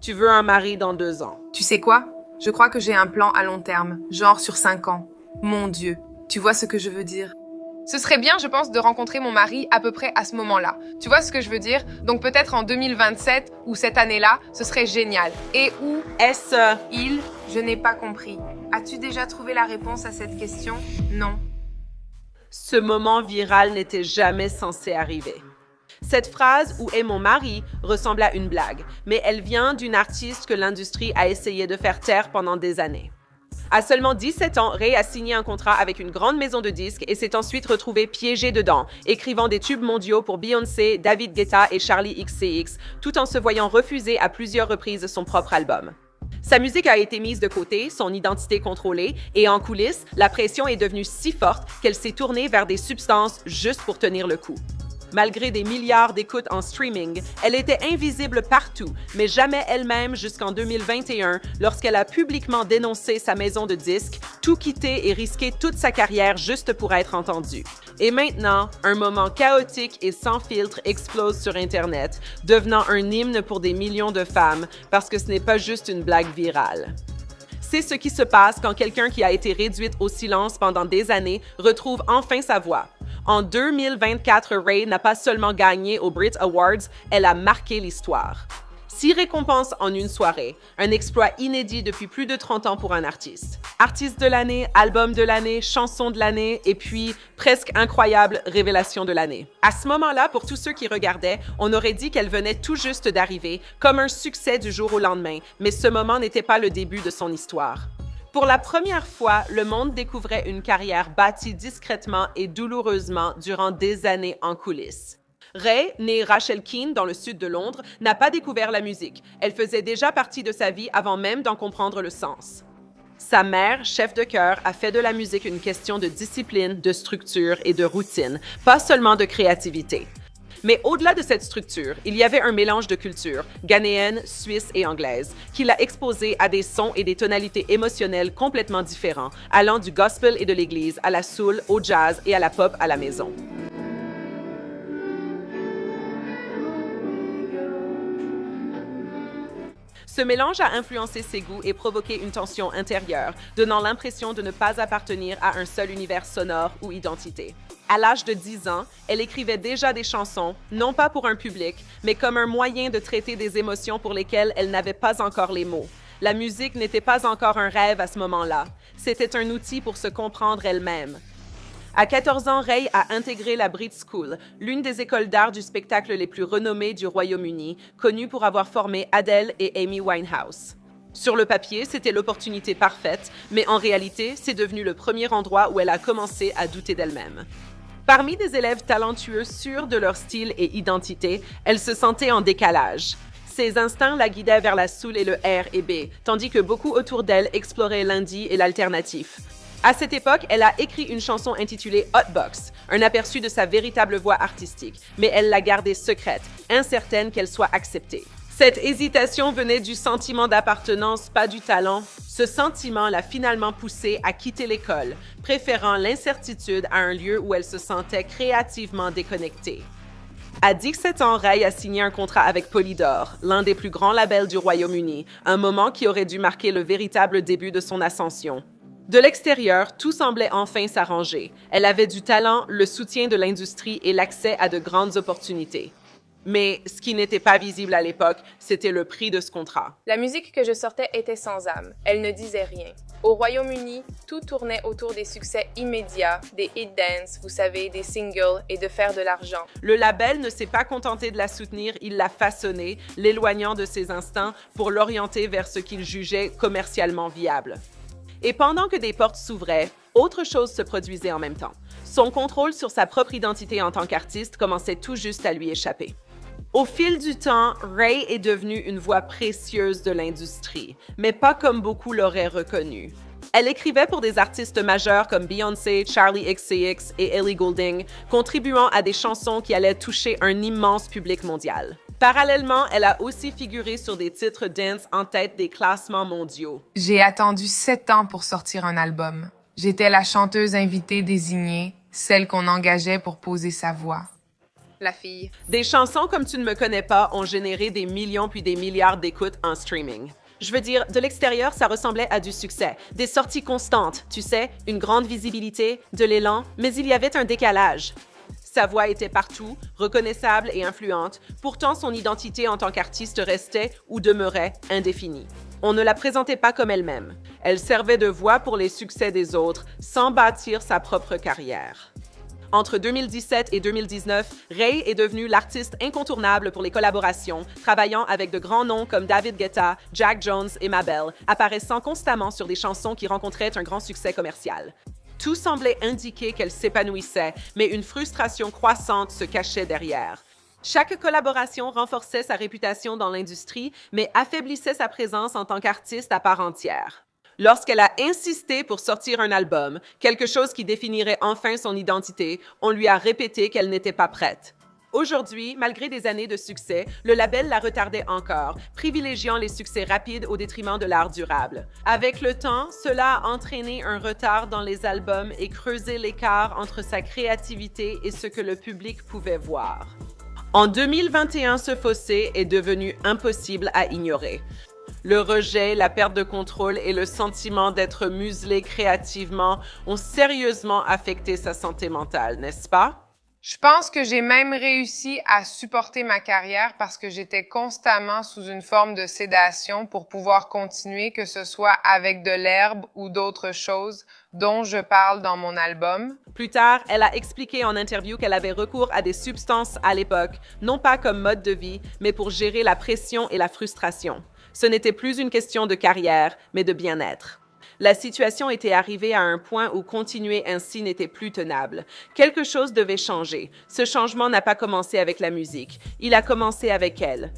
Tu veux un mari dans 2 ans. Tu sais quoi? Je crois que j'ai un plan à long terme, genre sur 5 ans. Mon Dieu, tu vois ce que je veux dire? Ce serait bien, je pense, de rencontrer mon mari à peu près à ce moment-là. Tu vois ce que je veux dire? Donc peut-être en 2027 ou cette année-là, ce serait génial. Et où Est-ce... il? Je n'ai pas compris. As-tu déjà trouvé la réponse à cette question? Non. Ce moment viral n'était jamais censé arriver. Cette phrase « Où est mon mari ?» ressemble à une blague, mais elle vient d'une artiste que l'industrie a essayé de faire taire pendant des années. À seulement 17 ans, Ray a signé un contrat avec une grande maison de disques et s'est ensuite retrouvé piégé dedans, écrivant des tubes mondiaux pour Beyoncé, David Guetta et Charli XCX, tout en se voyant refuser à plusieurs reprises son propre album. Sa musique a été mise de côté, son identité contrôlée, et en coulisses, la pression est devenue si forte qu'elle s'est tournée vers des substances juste pour tenir le coup. Malgré des milliards d'écoutes en streaming, elle était invisible partout, mais jamais elle-même jusqu'en 2021, lorsqu'elle a publiquement dénoncé sa maison de disques, tout quitté et risqué toute sa carrière juste pour être entendue. Et maintenant, un moment chaotique et sans filtre explose sur Internet, devenant un hymne pour des millions de femmes, parce que ce n'est pas juste une blague virale. C'est ce qui se passe quand quelqu'un qui a été réduite au silence pendant des années retrouve enfin sa voix. En 2024, Ray n'a pas seulement gagné aux Brit Awards, elle a marqué l'histoire. 6 récompenses en une soirée, un exploit inédit depuis plus de 30 ans pour un artiste. Artiste de l'année, album de l'année, chanson de l'année, et puis, presque incroyable, révélation de l'année. À ce moment-là, pour tous ceux qui regardaient, on aurait dit qu'elle venait tout juste d'arriver, comme un succès du jour au lendemain, mais ce moment n'était pas le début de son histoire. Pour la première fois, le monde découvrait une carrière bâtie discrètement et douloureusement durant des années en coulisses. Ray, née Rachel Keane dans le sud de Londres, n'a pas découvert la musique. Elle faisait déjà partie de sa vie avant même d'en comprendre le sens. Sa mère, chef de chœur, a fait de la musique une question de discipline, de structure et de routine, pas seulement de créativité. Mais au-delà de cette structure, il y avait un mélange de cultures, ghanéenne, suisse et anglaise, qui l'a exposé à des sons et des tonalités émotionnelles complètement différents, allant du gospel et de l'église à la soul, au jazz et à la pop à la maison. Ce mélange a influencé ses goûts et provoqué une tension intérieure, donnant l'impression de ne pas appartenir à un seul univers sonore ou identité. À l'âge de 10 ans, elle écrivait déjà des chansons, non pas pour un public, mais comme un moyen de traiter des émotions pour lesquelles elle n'avait pas encore les mots. La musique n'était pas encore un rêve à ce moment-là. C'était un outil pour se comprendre elle-même. À 14 ans, Ray a intégré la Brit School, l'une des écoles d'art du spectacle les plus renommées du Royaume-Uni, connue pour avoir formé Adele et Amy Winehouse. Sur le papier, c'était l'opportunité parfaite, mais en réalité, c'est devenu le premier endroit où elle a commencé à douter d'elle-même. Parmi des élèves talentueux sûrs de leur style et identité, elle se sentait en décalage. Ses instincts la guidaient vers la soul et le R&B, tandis que beaucoup autour d'elle exploraient l'indie et l'alternatif. À cette époque, elle a écrit une chanson intitulée Hotbox, un aperçu de sa véritable voix artistique, mais elle l'a gardée secrète, incertaine qu'elle soit acceptée. Cette hésitation venait du sentiment d'appartenance, pas du talent. Ce sentiment l'a finalement poussée à quitter l'école, préférant l'incertitude à un lieu où elle se sentait créativement déconnectée. À 17 ans, Ray a signé un contrat avec Polydor, l'un des plus grands labels du Royaume-Uni, un moment qui aurait dû marquer le véritable début de son ascension. De l'extérieur, tout semblait enfin s'arranger. Elle avait du talent, le soutien de l'industrie et l'accès à de grandes opportunités. Mais ce qui n'était pas visible à l'époque, c'était le prix de ce contrat. La musique que je sortais était sans âme. Elle ne disait rien. Au Royaume-Uni, tout tournait autour des succès immédiats, des hit dance, vous savez, des singles et de faire de l'argent. Le label ne s'est pas contenté de la soutenir, il l'a façonnée, l'éloignant de ses instincts pour l'orienter vers ce qu'il jugeait commercialement viable. Et pendant que des portes s'ouvraient, autre chose se produisait en même temps. Son contrôle sur sa propre identité en tant qu'artiste commençait tout juste à lui échapper. Au fil du temps, Ray est devenue une voix précieuse de l'industrie, mais pas comme beaucoup l'auraient reconnue. Elle écrivait pour des artistes majeurs comme Beyoncé, Charli XCX et Ellie Goulding, contribuant à des chansons qui allaient toucher un immense public mondial. Parallèlement, elle a aussi figuré sur des titres dance en tête des classements mondiaux. J'ai attendu 7 ans pour sortir un album. J'étais la chanteuse invitée désignée, celle qu'on engageait pour poser sa voix. la fille. Des chansons comme Tu ne me connais pas ont généré des millions puis des milliards d'écoutes en streaming. Je veux dire, de l'extérieur, ça ressemblait à du succès. Des sorties constantes, tu sais, une grande visibilité, de l'élan, mais il y avait un décalage. Sa voix était partout, reconnaissable et influente. Pourtant, son identité en tant qu'artiste restait ou demeurait indéfinie. On ne la présentait pas comme elle-même. Elle servait de voix pour les succès des autres, sans bâtir sa propre carrière. Entre 2017 et 2019, Ray est devenue l'artiste incontournable pour les collaborations, travaillant avec de grands noms comme David Guetta, Jack Jones et Mabel, apparaissant constamment sur des chansons qui rencontraient un grand succès commercial. Tout semblait indiquer qu'elle s'épanouissait, mais une frustration croissante se cachait derrière. Chaque collaboration renforçait sa réputation dans l'industrie, mais affaiblissait sa présence en tant qu'artiste à part entière. Lorsqu'elle a insisté pour sortir un album, quelque chose qui définirait enfin son identité, on lui a répété qu'elle n'était pas prête. Aujourd'hui, malgré des années de succès, le label la retardait encore, privilégiant les succès rapides au détriment de l'art durable. Avec le temps, cela a entraîné un retard dans les albums et creusé l'écart entre sa créativité et ce que le public pouvait voir. En 2021, ce fossé est devenu impossible à ignorer. Le rejet, la perte de contrôle et le sentiment d'être muselé créativement ont sérieusement affecté sa santé mentale, n'est-ce pas? Je pense que j'ai même réussi à supporter ma carrière parce que j'étais constamment sous une forme de sédation pour pouvoir continuer, que ce soit avec de l'herbe ou d'autres choses dont je parle dans mon album. Plus tard, elle a expliqué en interview qu'elle avait recours à des substances à l'époque, non pas comme mode de vie, mais pour gérer la pression et la frustration. Ce n'était plus une question de carrière, mais de bien-être. La situation était arrivée à un point où continuer ainsi n'était plus tenable. Quelque chose devait changer. Ce changement n'a pas commencé avec la musique. Il a commencé avec elle.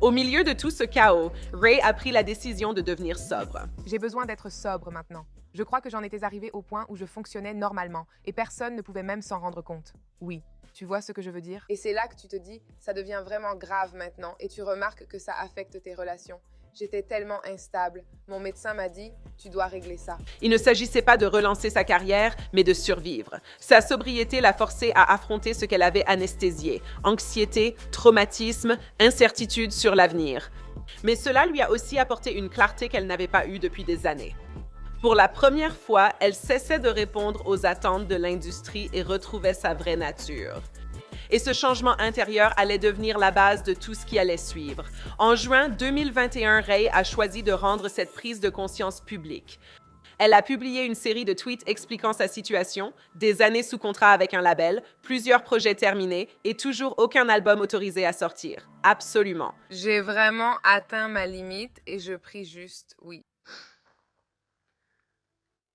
Au milieu de tout ce chaos, Ray a pris la décision de devenir sobre. J'ai besoin d'être sobre maintenant. Je crois que j'en étais arrivée au point où je fonctionnais normalement et personne ne pouvait même s'en rendre compte. Oui. Tu vois ce que je veux dire? Et c'est là que tu te dis, ça devient vraiment grave maintenant et tu remarques que ça affecte tes relations. J'étais tellement instable. Mon médecin m'a dit, tu dois régler ça. Il ne s'agissait pas de relancer sa carrière, mais de survivre. Sa sobriété l'a forcée à affronter ce qu'elle avait anesthésié. Anxiété, traumatisme, incertitude sur l'avenir. Mais cela lui a aussi apporté une clarté qu'elle n'avait pas eue depuis des années. Pour la première fois, elle cessait de répondre aux attentes de l'industrie et retrouvait sa vraie nature. Et ce changement intérieur allait devenir la base de tout ce qui allait suivre. En juin 2021, Ray a choisi de rendre cette prise de conscience publique. Elle a publié une série de tweets expliquant sa situation, des années sous contrat avec un label, plusieurs projets terminés et toujours aucun album autorisé à sortir. Absolument. J'ai vraiment atteint ma limite et je prie juste oui.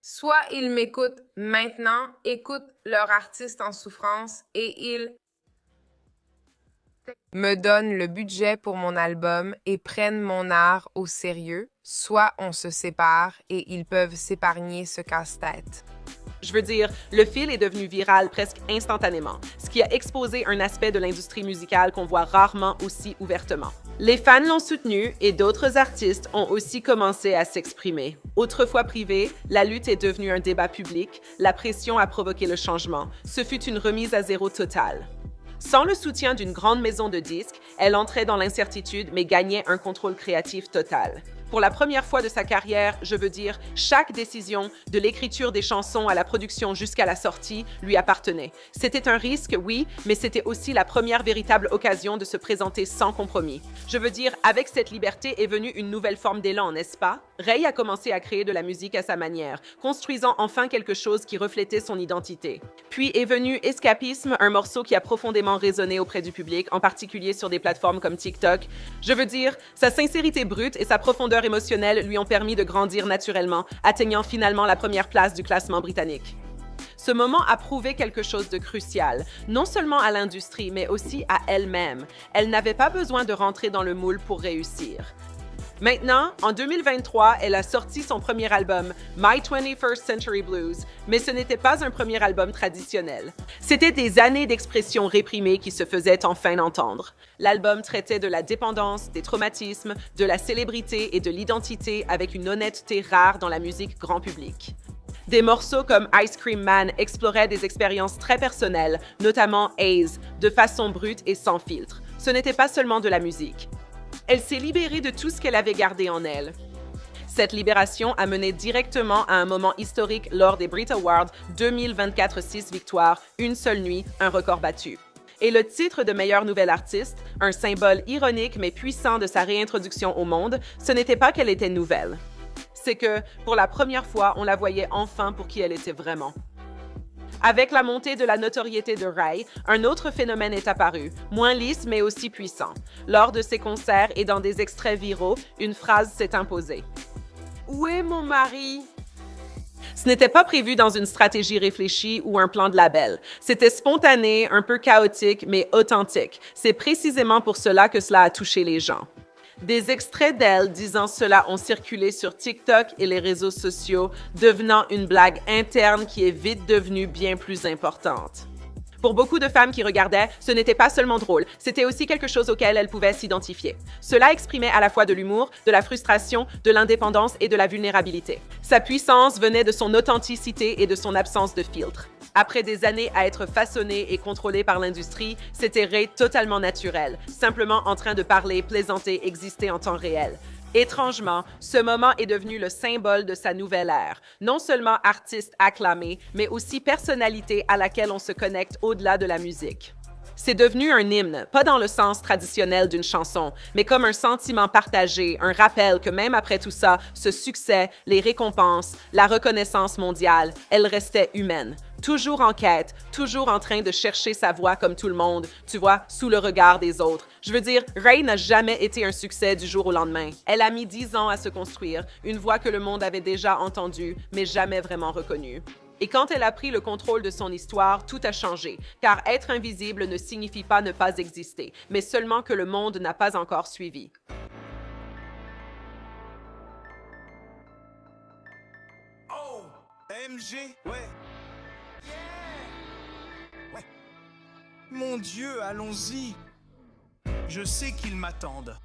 Soit ils m'écoutent maintenant, écoutent leur artiste en souffrance et ils me donnent le budget pour mon album et prennent mon art au sérieux, soit on se sépare et ils peuvent s'épargner ce casse-tête. Je veux dire, le fil est devenu viral presque instantanément, ce qui a exposé un aspect de l'industrie musicale qu'on voit rarement aussi ouvertement. Les fans l'ont soutenu et d'autres artistes ont aussi commencé à s'exprimer. Autrefois privée, la lutte est devenue un débat public, la pression a provoqué le changement. Ce fut une remise à zéro totale. Sans le soutien d'une grande maison de disques, elle entrait dans l'incertitude mais gagnait un contrôle créatif total. Pour la première fois de sa carrière, je veux dire, chaque décision, de l'écriture des chansons à la production jusqu'à la sortie, lui appartenait. C'était un risque, oui, mais c'était aussi la première véritable occasion de se présenter sans compromis. Je veux dire, avec cette liberté est venue une nouvelle forme d'élan, n'est-ce pas? Ray a commencé à créer de la musique à sa manière, construisant enfin quelque chose qui reflétait son identité. Puis est venu Escapisme, un morceau qui a profondément résonné auprès du public, en particulier sur des plateformes comme TikTok. Je veux dire, sa sincérité brute et sa profondeur émotionnelle lui ont permis de grandir naturellement, atteignant finalement la première place du classement britannique. Ce moment a prouvé quelque chose de crucial, non seulement à l'industrie, mais aussi à elle-même. Elle n'avait pas besoin de rentrer dans le moule pour réussir. Maintenant, en 2023, elle a sorti son premier album, My 21st Century Blues, mais ce n'était pas un premier album traditionnel. C'était des années d'expression réprimée qui se faisaient enfin entendre. L'album traitait de la dépendance, des traumatismes, de la célébrité et de l'identité avec une honnêteté rare dans la musique grand public. Des morceaux comme Ice Cream Man exploraient des expériences très personnelles, notamment Haze, de façon brute et sans filtre. Ce n'était pas seulement de la musique. Elle s'est libérée de tout ce qu'elle avait gardé en elle. Cette libération a mené directement à un moment historique lors des Brit Awards 2024, 6 victoires, une seule nuit, un record battu. Et le titre de meilleure nouvelle artiste, un symbole ironique mais puissant de sa réintroduction au monde, ce n'était pas qu'elle était nouvelle. C'est que, pour la première fois, on la voyait enfin pour qui elle était vraiment. Avec la montée de la notoriété de Rai, un autre phénomène est apparu, moins lisse mais aussi puissant. Lors de ses concerts et dans des extraits viraux, une phrase s'est imposée. « Où est mon mari? » Ce n'était pas prévu dans une stratégie réfléchie ou un plan de label. C'était spontané, un peu chaotique, mais authentique. C'est précisément pour cela que cela a touché les gens. Des extraits d'elle disant cela ont circulé sur TikTok et les réseaux sociaux, devenant une blague interne qui est vite devenue bien plus importante. Pour beaucoup de femmes qui regardaient, ce n'était pas seulement drôle, c'était aussi quelque chose auquel elles pouvaient s'identifier. Cela exprimait à la fois de l'humour, de la frustration, de l'indépendance et de la vulnérabilité. Sa puissance venait de son authenticité et de son absence de filtre. Après des années à être façonnée et contrôlée par l'industrie, c'était Ray totalement naturel, simplement en train de parler, plaisanter, exister en temps réel. Étrangement, ce moment est devenu le symbole de sa nouvelle ère. Non seulement artiste acclamé, mais aussi personnalité à laquelle on se connecte au-delà de la musique. C'est devenu un hymne, pas dans le sens traditionnel d'une chanson, mais comme un sentiment partagé, un rappel que même après tout ça, ce succès, les récompenses, la reconnaissance mondiale, elle restait humaine. Toujours en quête, toujours en train de chercher sa voix comme tout le monde, tu vois, sous le regard des autres. Je veux dire, Ray n'a jamais été un succès du jour au lendemain. Elle a mis 10 ans à se construire, une voix que le monde avait déjà entendue, mais jamais vraiment reconnue. Et quand elle a pris le contrôle de son histoire, tout a changé, car être invisible ne signifie pas ne pas exister, mais seulement que le monde n'a pas encore suivi. Oh, MG, ouais. Ouais. Mon Dieu, allons-y. Je sais qu'ils m'attendent.